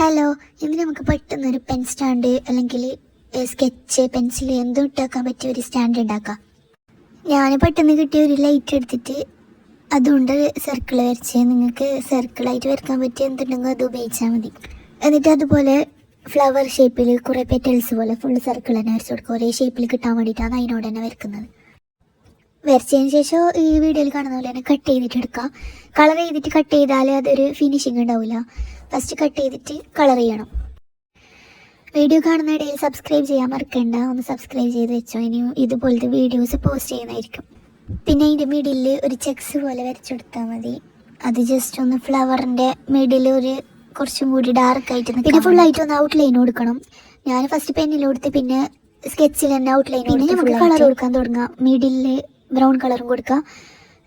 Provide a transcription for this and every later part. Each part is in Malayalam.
ഹലോ, ഇന്ന് നമുക്ക് പെട്ടെന്നൊരു പെൻ സ്റ്റാൻഡ് അല്ലെങ്കിൽ സ്കെച്ച് പെൻസിൽ എന്തും ഇട്ടാക്കാൻ പറ്റിയ ഒരു സ്റ്റാൻഡ് ഉണ്ടാക്കാം. ഞാൻ പെട്ടെന്ന് കിട്ടിയ ഒരു ലൈറ്റ് എടുത്തിട്ട് അതുകൊണ്ട് സർക്കിൾ വരച്ച്, നിങ്ങൾക്ക് സർക്കിളായിട്ട് വരക്കാൻ പറ്റിയ എന്തുണ്ടെങ്കിൽ അത് ഉപയോഗിച്ചാൽ മതി. എന്നിട്ട് അതുപോലെ ഫ്ലവർ ഷേപ്പിൽ കുറേ പെറ്റൽസ് പോലെ ഫുള്ള് സർക്കിൾ തന്നെ വരച്ച് കൊടുക്കുക. ഒരേ ഷേപ്പിൽ കിട്ടാൻ വേണ്ടിയിട്ടാണ് അതിനോട് തന്നെ വരക്കുന്നത്. വരച്ചതിന് ശേഷം ഈ വീഡിയോയിൽ കാണുന്ന പോലെ തന്നെ കട്ട് ചെയ്തിട്ട് എടുക്കാം. കളർ ചെയ്തിട്ട് കട്ട് ചെയ്താൽ അതൊരു ഫിനിഷിങ് ഉണ്ടാവില്ല. ഫസ്റ്റ് കട്ട് ചെയ്തിട്ട് കളർ ചെയ്യണം. വീഡിയോ കാണുന്ന ഇടയിൽ സബ്സ്ക്രൈബ് ചെയ്യാൻ മറക്കണ്ട, ഒന്ന് സബ്സ്ക്രൈബ് ചെയ്ത് വെച്ചോ. ഇനി ഇതുപോലത്തെ വീഡിയോസ് പോസ്റ്റ് ചെയ്യുന്നതായിരിക്കും. പിന്നെ അതിൻ്റെ മിഡിൽ ഒരു ചെക്സ് പോലെ വരച്ചെടുത്താൽ മതി. അത് ജസ്റ്റ് ഒന്ന് ഫ്ലവറിൻ്റെ മിഡിൽ ഒരു കുറച്ചും കൂടി ഡാർക്കായിട്ട്, പിന്നെ ഫുള്ളായിട്ട് ഒന്ന് ഔട്ട്ലൈൻ കൊടുക്കണം. ഞാൻ ഫസ്റ്റ് പെന്നിൽ കൊടുത്ത് പിന്നെ സ്കെച്ചിൽ തന്നെ ഔട്ട്ലൈൻ കൊടുത്ത് നമുക്ക് കളർ കൊടുക്കാൻ തുടങ്ങാം. മിഡിൽ ബ്രൗൺ കളറും കൊടുക്കുക.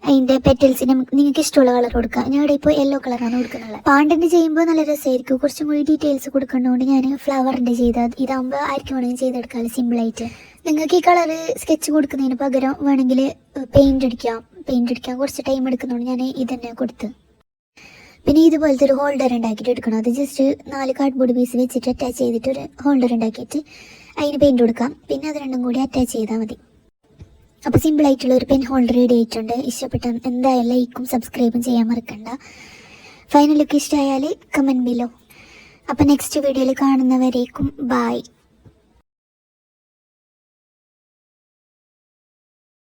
അതിൻ്റെ പെറ്റൽസിന് നിങ്ങൾക്ക് ഇഷ്ടമുള്ള കളർ കൊടുക്കുക. ഞാൻ ഇവിടെ ഇപ്പോൾ യെല്ലോ കളറാണ് കൊടുക്കുന്നത്. പാണ്ടിൻ്റെ ചെയ്യുമ്പോൾ നല്ല രസമായിരിക്കും. കുറച്ചും കൂടി ഡീറ്റെയിൽസ് കൊടുക്കുന്നതുകൊണ്ട് ഞാൻ ഫ്ലവറിൻ്റെ ചെയ്താൽ ഇതാകുമ്പോൾ ആർക്കും വേണമെങ്കിൽ ചെയ്തെടുക്കാം സിമ്പിളായിട്ട്. നിങ്ങൾക്ക് ഈ കളർ സ്കെച്ച് കൊടുക്കുന്നതിന് പകരം വേണമെങ്കിൽ പെയിൻ്റ് അടിക്കാൻ കുറച്ച് ടൈം എടുക്കുന്നതുകൊണ്ട് ഞാൻ ഇതന്നെ കൊടുത്ത്. പിന്നെ ഇതുപോലത്തെ ഒരു ഹോൾഡർ ഉണ്ടാക്കിയിട്ട് എടുക്കണം. അത് ജസ്റ്റ് 4 കാർഡ്ബോർഡ് പീസ് വെച്ചിട്ട് അറ്റാച്ച് ചെയ്തിട്ട് ഒരു ഹോൾഡർ ഉണ്ടാക്കിയിട്ട് അതിന് പെയിൻറ് കൊടുക്കാം. പിന്നെ അത് രണ്ടും കൂടി അറ്റാച്ച് ചെയ്താൽ മതി. അപ്പോൾ സിമ്പിളായിട്ടുള്ള ഒരു പെൻ ഹോൾഡർ റെഡി ആയിട്ടുണ്ട്. ഇഷ്ടപ്പെട്ട എന്തായാലും ലൈക്കും സബ്സ്ക്രൈബും ചെയ്യാൻ മറക്കണ്ട. ഫൈനൽ ലുക്ക് ഇഷ്ടമായാൽ കമൻറ്റ് ബിലോ. അപ്പോൾ നെക്സ്റ്റ് വീഡിയോയിൽ കാണുന്നവരേക്കും ബായ്.